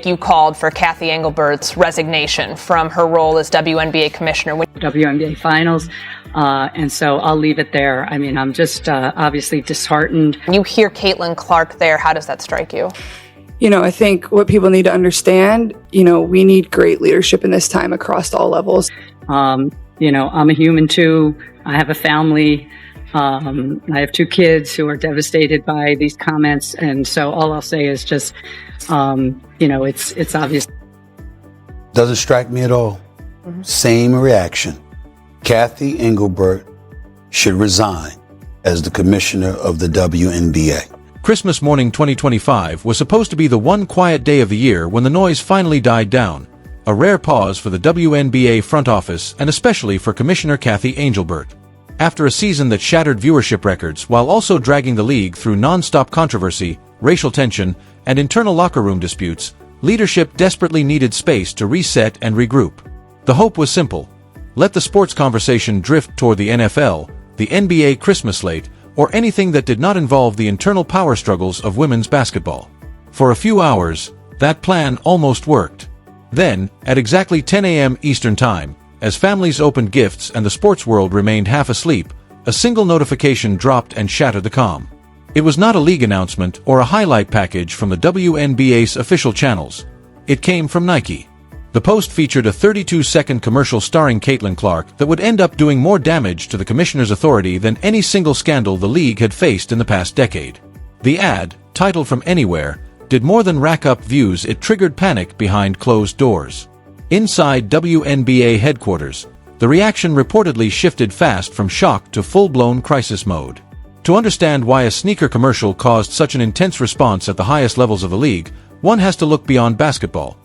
You called for Cathy Engelbert's resignation from her role as WNBA commissioner. WNBA finals, and so I'll leave it there. I mean, I'm just obviously disheartened. You hear Caitlin Clark there. How does that strike you? You know, I think what people need to understand, we need great leadership in this time across all levels. I'm a human too. I have a family. I have 2 kids who are devastated by these comments. And so all I'll say is just, it's obvious. Doesn't strike me at all. Same reaction. Cathy Engelbert should resign as the commissioner of the WNBA. Christmas morning 2025 was supposed to be the one quiet day of the year when the noise finally died down. A rare pause for the WNBA front office and especially for Commissioner Cathy Engelbert. After a season that shattered viewership records while also dragging the league through non-stop controversy, racial tension, and internal locker room disputes, leadership desperately needed space to reset and regroup. The hope was simple. Let the sports conversation drift toward the NFL, the NBA Christmas slate, or anything that did not involve the internal power struggles of women's basketball. For a few hours, that plan almost worked. Then, at exactly 10 a.m. Eastern Time, as families opened gifts and the sports world remained half asleep, a single notification dropped and shattered the calm. It was not a league announcement or a highlight package from the WNBA's official channels. It came from Nike. The post featured a 32-second commercial starring Caitlin Clark that would end up doing more damage to the commissioner's authority than any single scandal the league had faced in the past decade. The ad, titled From Anywhere, did more than rack up views. It triggered panic behind closed doors. Inside WNBA headquarters, the reaction reportedly shifted fast from shock to full-blown crisis mode. To understand why a sneaker commercial caused such an intense response at the highest levels of the league, one has to look beyond basketball.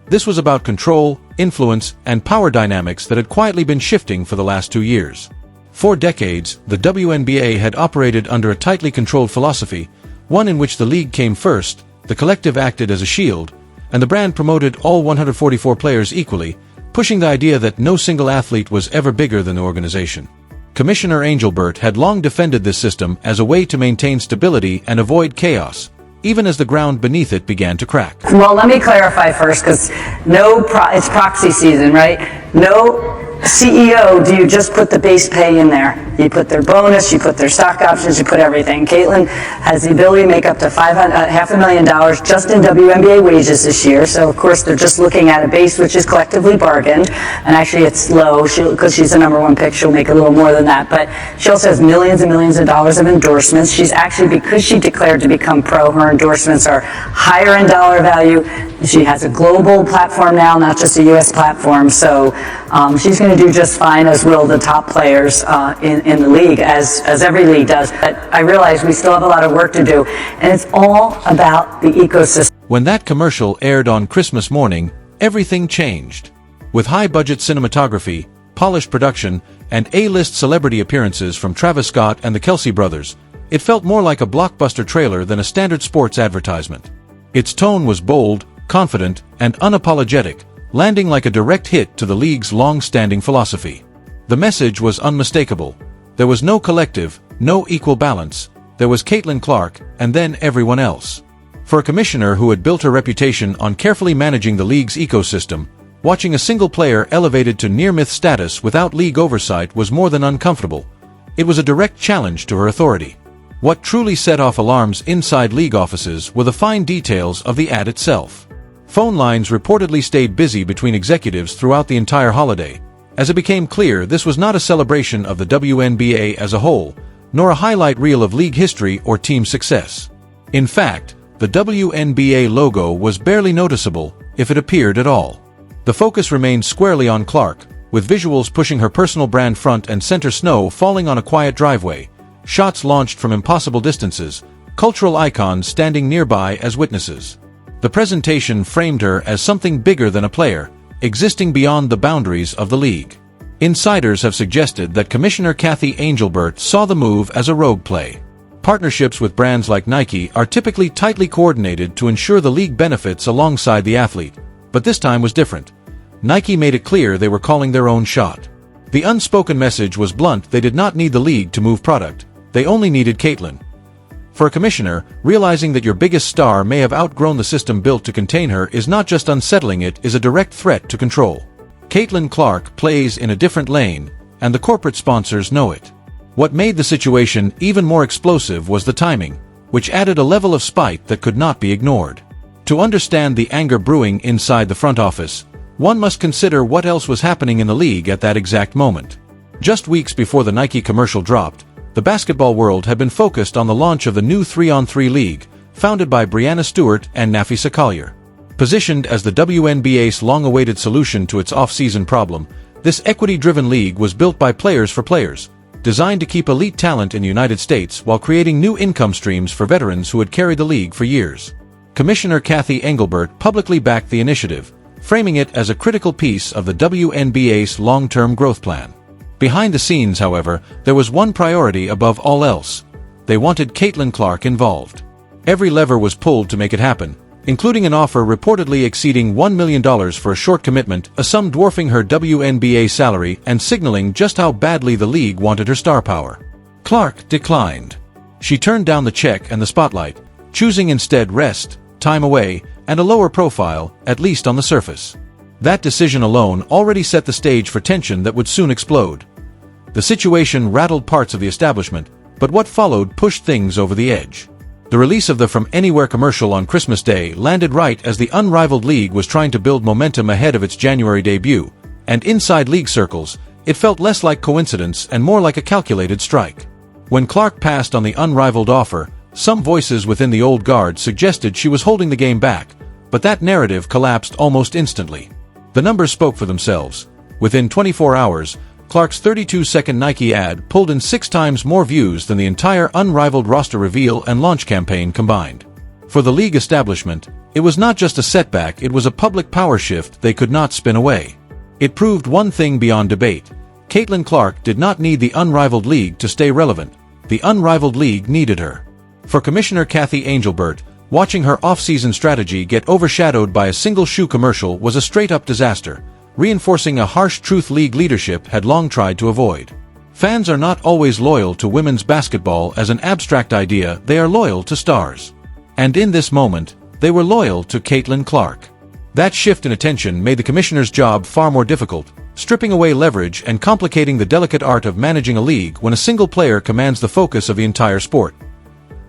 This was about control, influence, and power dynamics that had quietly been shifting for the last 2 years. For decades, the WNBA had operated under a tightly controlled philosophy, one in which the league came first, the collective acted as a shield, and the brand promoted all 144 players equally, pushing the idea that no single athlete was ever bigger than the organization. Commissioner Engelbert had long defended this system as a way to maintain stability and avoid chaos, even as the ground beneath it began to crack. Well, let me clarify first, because it's proxy season, right? No CEO, do you just put the base pay in there? You put their bonus, you put their stock options, you put everything. Caitlin has the ability to make up to $500,000 just in WNBA wages this year. So, of course, they're just looking at a base which is collectively bargained. And actually, it's low because she's the number 1 pick. She'll make a little more than that. But she also has millions and millions of dollars of endorsements. She's actually, because she declared to become pro, her endorsements are higher in dollar value. She has a global platform now, not just a U.S. platform. So she's going to do just fine, as will the top players in the league, as every league does. But I realize we still have a lot of work to do, and it's all about the ecosystem. When that commercial aired on Christmas morning, everything changed. With high-budget cinematography, polished production, and A-list celebrity appearances from Travis Scott and the Kelce brothers, it felt more like a blockbuster trailer than a standard sports advertisement. Its tone was bold, confident, and unapologetic, landing like a direct hit to the league's long-standing philosophy. The message was unmistakable. There was no collective, no equal balance. There was Caitlin Clark, and then everyone else. For a commissioner who had built her reputation on carefully managing the league's ecosystem, watching a single player elevated to near-myth status without league oversight was more than uncomfortable. It was a direct challenge to her authority. What truly set off alarms inside league offices were the fine details of the ad itself. Phone lines reportedly stayed busy between executives throughout the entire holiday, as it became clear this was not a celebration of the WNBA as a whole, nor a highlight reel of league history or team success. In fact, the WNBA logo was barely noticeable, if it appeared at all. The focus remained squarely on Clark, with visuals pushing her personal brand front and center, snow falling on a quiet driveway, shots launched from impossible distances, cultural icons standing nearby as witnesses. The presentation framed her as something bigger than a player, existing beyond the boundaries of the league. Insiders have suggested that Commissioner Cathy Engelbert saw the move as a rogue play. Partnerships with brands like Nike are typically tightly coordinated to ensure the league benefits alongside the athlete, but this time was different. Nike made it clear they were calling their own shot. The unspoken message was blunt: they did not need the league to move product, they only needed Caitlin. For a commissioner, realizing that your biggest star may have outgrown the system built to contain her is not just unsettling, it is a direct threat to control. Caitlin Clark plays in a different lane, and the corporate sponsors know it. What made the situation even more explosive was the timing, which added a level of spite that could not be ignored. To understand the anger brewing inside the front office, one must consider what else was happening in the league at that exact moment. Just weeks before the Nike commercial dropped, the basketball world had been focused on the launch of the new 3-on-3 league, founded by Breanna Stewart and Nafisa Collier. Positioned as the WNBA's long-awaited solution to its off-season problem, this equity-driven league was built by players for players, designed to keep elite talent in the United States while creating new income streams for veterans who had carried the league for years. Commissioner Cathy Engelbert publicly backed the initiative, framing it as a critical piece of the WNBA's long-term growth plan. Behind the scenes, however, there was one priority above all else. They wanted Caitlin Clark involved. Every lever was pulled to make it happen, including an offer reportedly exceeding $1 million for a short commitment, a sum dwarfing her WNBA salary and signaling just how badly the league wanted her star power. Clark declined. She turned down the check and the spotlight, choosing instead rest, time away, and a lower profile, at least on the surface. That decision alone already set the stage for tension that would soon explode. The situation rattled parts of the establishment, but what followed pushed things over the edge. The release of the From Anywhere commercial on Christmas Day landed right as the unrivaled league was trying to build momentum ahead of its January debut, and inside league circles, it felt less like coincidence and more like a calculated strike. When Clark passed on the unrivaled offer, some voices within the old guard suggested she was holding the game back, but that narrative collapsed almost instantly. The numbers spoke for themselves. Within 24 hours, Clark's 32-second Nike ad pulled in 6 times more views than the entire unrivaled roster reveal and launch campaign combined. For the league establishment, it was not just a setback, it was a public power shift they could not spin away. It proved one thing beyond debate. Caitlin Clark did not need the unrivaled league to stay relevant. The unrivaled league needed her. For Commissioner Cathy Engelbert, watching her off-season strategy get overshadowed by a single shoe commercial was a straight-up disaster, reinforcing a harsh truth league leadership had long tried to avoid. Fans are not always loyal to women's basketball as an abstract idea, they are loyal to stars. And in this moment, they were loyal to Caitlin Clark. That shift in attention made the commissioner's job far more difficult, stripping away leverage and complicating the delicate art of managing a league when a single player commands the focus of the entire sport.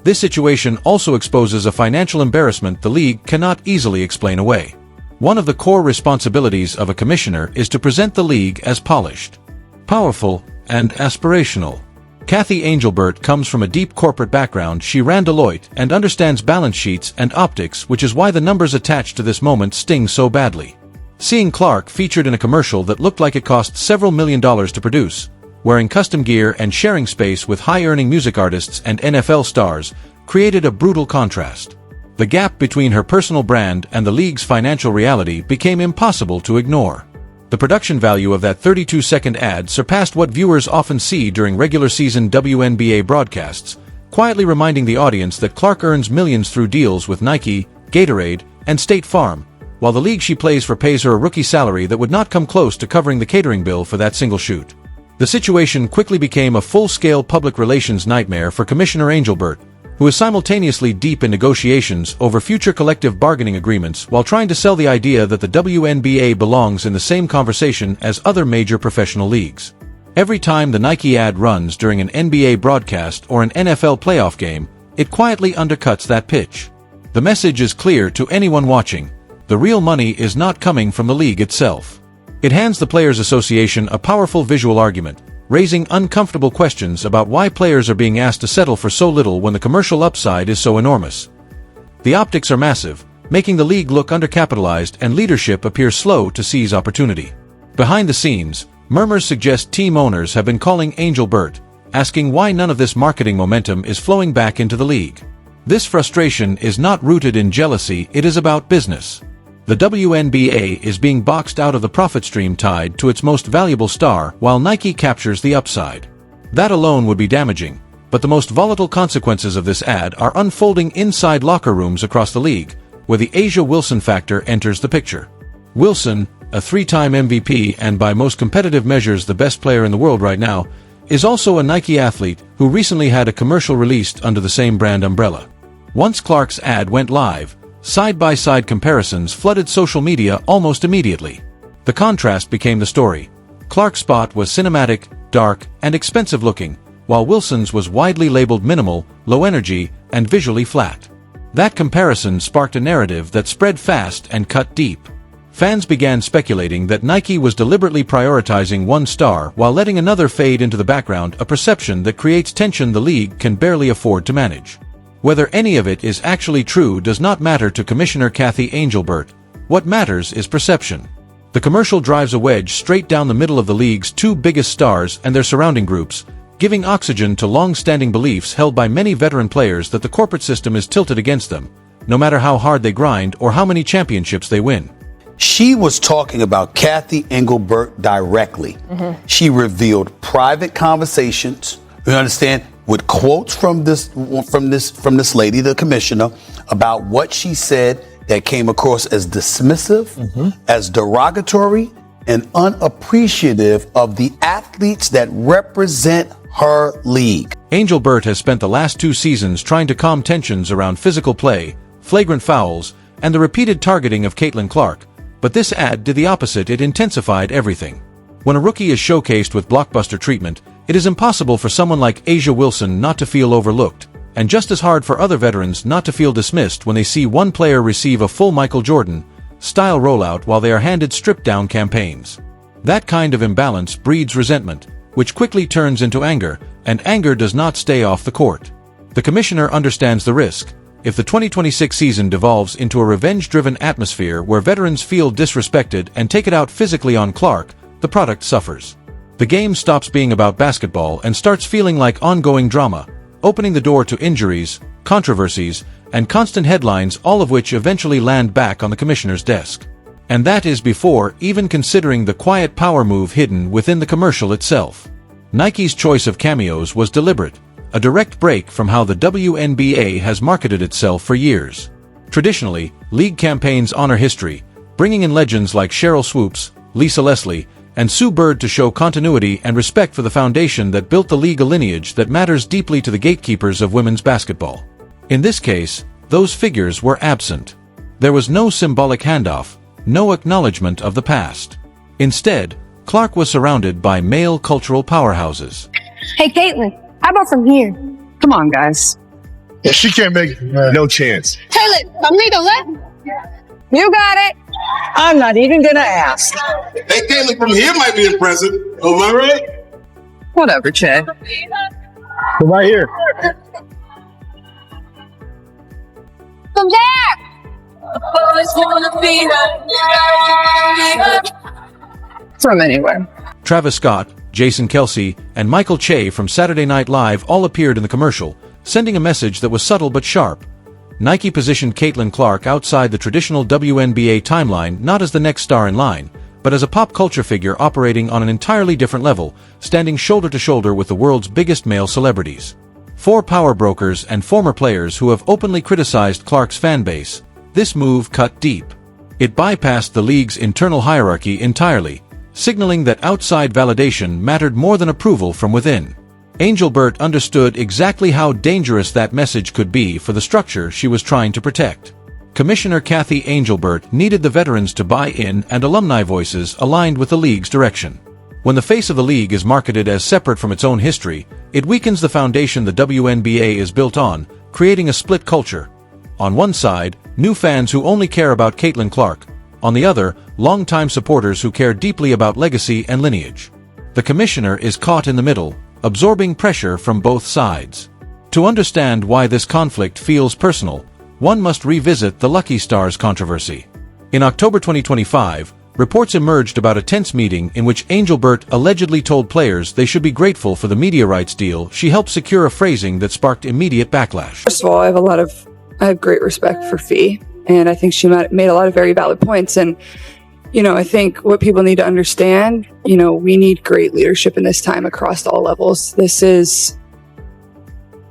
This situation also exposes a financial embarrassment the league cannot easily explain away. One of the core responsibilities of a commissioner is to present the league as polished, powerful, and aspirational. Cathy Engelbert comes from a deep corporate background. She ran Deloitte and understands balance sheets and optics, which is why the numbers attached to this moment sting so badly. Seeing Clark featured in a commercial that looked like it cost several $1 million to produce, wearing custom gear and sharing space with high-earning music artists and NFL stars, created a brutal contrast. The gap between her personal brand and the league's financial reality became impossible to ignore. The production value of that 32-second ad surpassed what viewers often see during regular season WNBA broadcasts, quietly reminding the audience that Clark earns millions through deals with Nike, Gatorade, and State Farm, while the league she plays for pays her a rookie salary that would not come close to covering the catering bill for that single shoot. The situation quickly became a full-scale public relations nightmare for Commissioner Engelbert, who is simultaneously deep in negotiations over future collective bargaining agreements while trying to sell the idea that the WNBA belongs in the same conversation as other major professional leagues. Every time the Nike ad runs during an NBA broadcast or an NFL playoff game, it quietly undercuts that pitch. The message is clear to anyone watching: the real money is not coming from the league itself. It hands the Players Association a powerful visual argument, raising uncomfortable questions about why players are being asked to settle for so little when the commercial upside is so enormous. The optics are massive, making the league look undercapitalized and leadership appear slow to seize opportunity. Behind the scenes, murmurs suggest team owners have been calling Engelbert, asking why none of this marketing momentum is flowing back into the league. This frustration is not rooted in jealousy, it is about business. The WNBA is being boxed out of the profit stream tied to its most valuable star, while Nike captures the upside. That alone would be damaging, but the most volatile consequences of this ad are unfolding inside locker rooms across the league, where the A'ja Wilson factor enters the picture. Wilson, a 3-time MVP and by most competitive measures the best player in the world right now, is also a Nike athlete who recently had a commercial released under the same brand umbrella. Once Clark's ad went live, side-by-side comparisons flooded social media almost immediately. The contrast became the story. Clark's spot was cinematic, dark, and expensive-looking, while Wilson's was widely labeled minimal, low-energy, and visually flat. That comparison sparked a narrative that spread fast and cut deep. Fans began speculating that Nike was deliberately prioritizing one star while letting another fade into the background, a perception that creates tension the league can barely afford to manage. Whether any of it is actually true does not matter to Commissioner Cathy Engelbert. What matters is perception. The commercial drives a wedge straight down the middle of the league's two biggest stars and their surrounding groups, giving oxygen to long-standing beliefs held by many veteran players that the corporate system is tilted against them, no matter how hard they grind or how many championships they win. She was talking about Cathy Engelbert directly. She revealed private conversations, you understand, with quotes from this lady, the commissioner, about what she said that came across as dismissive, as derogatory, and unappreciative of the athletes that represent her league. Engelbert has spent the last 2 seasons trying to calm tensions around physical play, flagrant fouls, and the repeated targeting of Caitlin Clark, but this ad did the opposite. It intensified everything. When a rookie is showcased with blockbuster treatment, it is impossible for someone like A'ja Wilson not to feel overlooked, and just as hard for other veterans not to feel dismissed when they see one player receive a full Michael Jordan-style rollout while they are handed stripped-down campaigns. That kind of imbalance breeds resentment, which quickly turns into anger, and anger does not stay off the court. The commissioner understands the risk. If the 2026 season devolves into a revenge-driven atmosphere where veterans feel disrespected and take it out physically on Clark, the product suffers. The game stops being about basketball and starts feeling like ongoing drama, opening the door to injuries, controversies, and constant headlines, all of which eventually land back on the commissioner's desk. And that is before even considering the quiet power move hidden within the commercial itself. Nike's choice of cameos was deliberate, a direct break from how the WNBA has marketed itself for years. Traditionally, league campaigns honor history, bringing in legends like Cheryl Swoops, Lisa Leslie, and Sue Bird to show continuity and respect for the foundation that built the league, a lineage that matters deeply to the gatekeepers of women's basketball. In this case, those figures were absent. There was no symbolic handoff, no acknowledgement of the past. Instead, Clark was surrounded by male cultural powerhouses. Hey, Caitlin, how about from here? Come on, guys. Yeah, she can't make it. No chance. Caitlin, I'm leaving left. You got it. I'm not even gonna ask. Hey, Caitlin from here might be impressive. Am I right? Whatever, Chad. From right here. From there. From anywhere. Travis Scott, Jason Kelce, and Michael Che from Saturday Night Live all appeared in the commercial, sending a message that was subtle but sharp. Nike positioned Caitlin Clark outside the traditional WNBA timeline not as the next star in line, but as a pop culture figure operating on an entirely different level, standing shoulder to shoulder with the world's biggest male celebrities. 4 power brokers and former players who have openly criticized Clark's fan base. This move cut deep. It bypassed the league's internal hierarchy entirely, signaling that outside validation mattered more than approval from within. Engelbert understood exactly how dangerous that message could be for the structure she was trying to protect. Commissioner Cathy Engelbert needed the veterans to buy in and alumni voices aligned with the league's direction. When the face of the league is marketed as separate from its own history, it weakens the foundation the WNBA is built on, creating a split culture. On one side, new fans who only care about Caitlin Clark. On the other, longtime supporters who care deeply about legacy and lineage. The commissioner is caught in the middle, absorbing pressure from both sides. To understand why this conflict feels personal, one must revisit the Lucky Stars controversy. In October 2025, reports emerged about a tense meeting in which Engelbert allegedly told players they should be grateful for the media rights deal she helped secure, a phrasing that sparked immediate backlash. First of all, I have great respect for Fee, and I think she made a lot of very valid points. And, I think what people need to understand, we need great leadership in this time across all levels. This is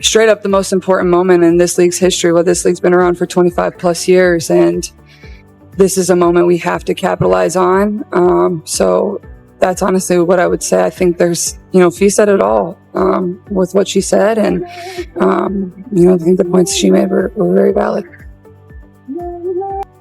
straight up the most important moment in this league's history. Well, this league's been around for 25 plus years, and this is a moment we have to capitalize on. So that's honestly what I would say. I think there's, Fee said it all with what she said. And, I think the points she made were very valid.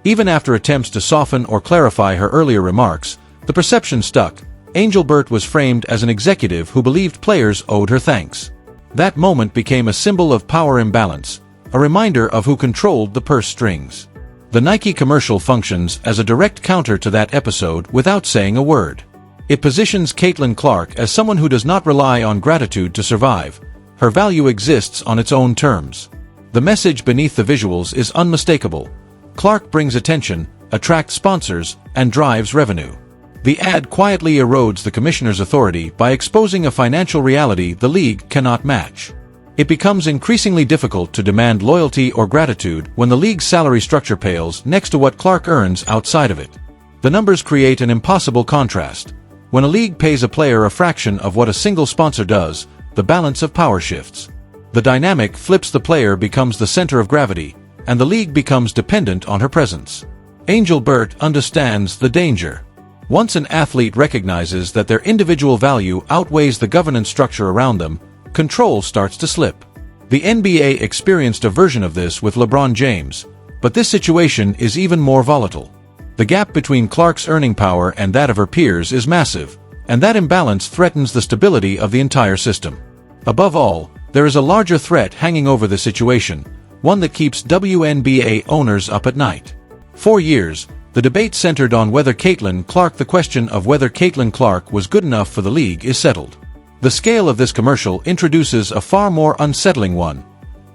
Even after attempts to soften or clarify her earlier remarks, the perception stuck. Engelbert was framed as an executive who believed players owed her thanks. That moment became a symbol of power imbalance, a reminder of who controlled the purse strings. The Nike commercial functions as a direct counter to that episode without saying a word. It positions Caitlin Clark as someone who does not rely on gratitude to survive. Her value exists on its own terms. The message beneath the visuals is unmistakable. Clark brings attention, attracts sponsors, and drives revenue. The ad quietly erodes the commissioner's authority by exposing a financial reality the league cannot match. It becomes increasingly difficult to demand loyalty or gratitude when the league's salary structure pales next to what Clark earns outside of it. The numbers create an impossible contrast. When a league pays a player a fraction of what a single sponsor does, the balance of power shifts. The dynamic flips. The player becomes the center of gravity, and the league becomes dependent on her presence. Engelbert understands the danger. Once an athlete recognizes that their individual value outweighs the governance structure around them, control starts to slip. The NBA experienced a version of this with LeBron James, but this situation is even more volatile. The gap between Clark's earning power and that of her peers is massive, and that imbalance threatens the stability of the entire system. Above all, there is a larger threat hanging over the situation, one that keeps WNBA owners up at night. For years, the debate centered on whether Caitlin Clark. The question of whether Caitlin Clark was good enough for the league is settled. The scale of this commercial introduces a far more unsettling one.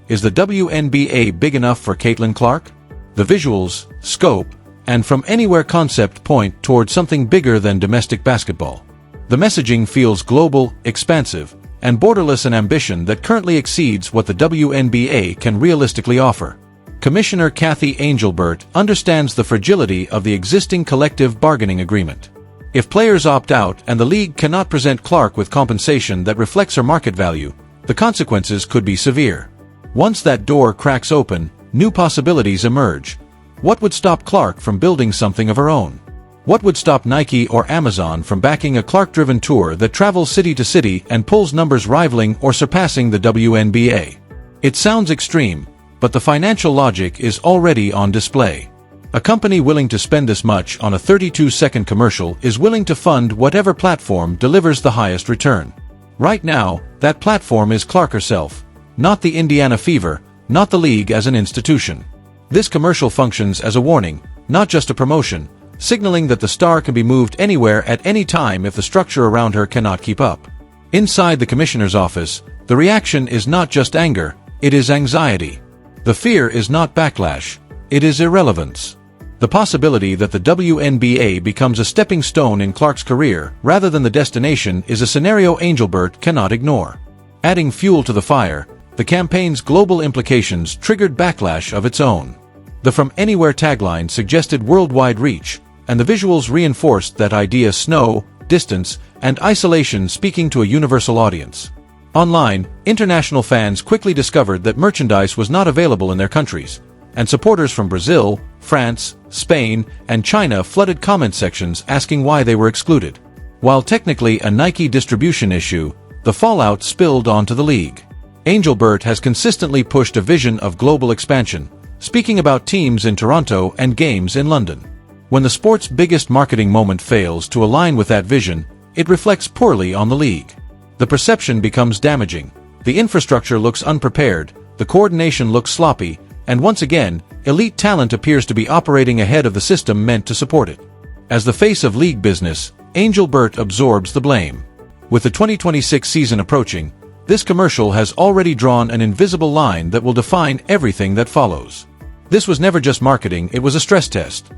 Is the WNBA big enough for Caitlin Clark? The visuals, scope, and from anywhere concept point toward something bigger than domestic basketball. The messaging feels global, expansive, and borderless, an ambition that currently exceeds what the WNBA can realistically offer. Commissioner Cathy Engelbert understands the fragility of the existing collective bargaining agreement. If players opt out and the league cannot present Clark with compensation that reflects her market value, the consequences could be severe. Once that door cracks open, new possibilities emerge. What would stop Clark from building something of her own? What would stop Nike or Amazon from backing a Clark-driven tour that travels city to city and pulls numbers rivaling or surpassing the WNBA? It sounds extreme, but the financial logic is already on display. A company willing to spend this much on a 32-second commercial is willing to fund whatever platform delivers the highest return. Right now, that platform is Clark herself, not the Indiana Fever, not the league as an institution. This commercial functions as a warning, not just a promotion, signaling that the star can be moved anywhere at any time if the structure around her cannot keep up. Inside the commissioner's office, the reaction is not just anger, it is anxiety. The fear is not backlash, it is irrelevance. The possibility that the WNBA becomes a stepping stone in Clark's career rather than the destination is a scenario Engelbert cannot ignore. Adding fuel to the fire, the campaign's global implications triggered backlash of its own. The From Anywhere tagline suggested worldwide reach, and the visuals reinforced that idea: snow, distance, and isolation speaking to a universal audience. Online, international fans quickly discovered that merchandise was not available in their countries, and supporters from Brazil, France, Spain, and China flooded comment sections asking why they were excluded. While technically a Nike distribution issue, the fallout spilled onto the league. Engelbert has consistently pushed a vision of global expansion, speaking about teams in Toronto and games in London. When the sport's biggest marketing moment fails to align with that vision, it reflects poorly on the league. The perception becomes damaging. The infrastructure looks unprepared, the coordination looks sloppy, and once again, elite talent appears to be operating ahead of the system meant to support it. As the face of league business, Engelbert absorbs the blame. With the 2026 season approaching, this commercial has already drawn an invisible line that will define everything that follows. This was never just marketing, it was a stress test.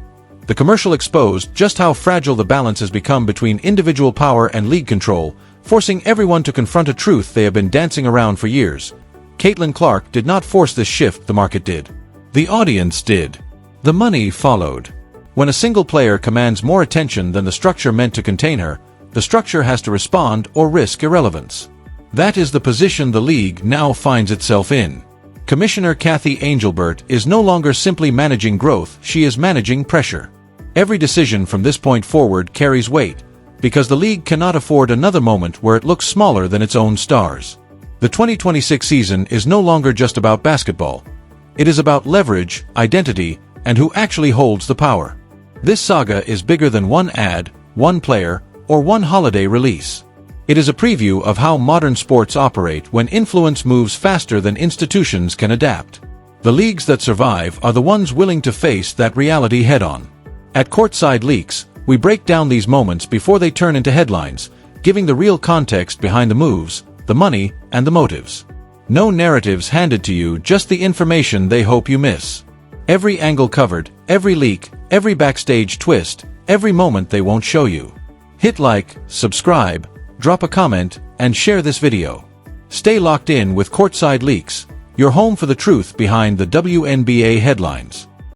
The commercial exposed just how fragile the balance has become between individual power and league control, forcing everyone to confront a truth they have been dancing around for years. Caitlin Clark did not force this shift, the market did. The audience did. The money followed. When a single player commands more attention than the structure meant to contain her, the structure has to respond or risk irrelevance. That is the position the league now finds itself in. Commissioner Cathy Engelbert is no longer simply managing growth, she is managing pressure. Every decision from this point forward carries weight, because the league cannot afford another moment where it looks smaller than its own stars. The 2026 season is no longer just about basketball. It is about leverage, identity, and who actually holds the power. This saga is bigger than one ad, one player, or one holiday release. It is a preview of how modern sports operate when influence moves faster than institutions can adapt. The leagues that survive are the ones willing to face that reality head-on. At Courtside Leaks, we break down these moments before they turn into headlines, giving the real context behind the moves, the money, and the motives. No narratives handed to you, just the information they hope you miss. Every angle covered, every leak, every backstage twist, every moment they won't show you. Hit like, subscribe, drop a comment, and share this video. Stay locked in with Courtside Leaks, your home for the truth behind the WNBA headlines.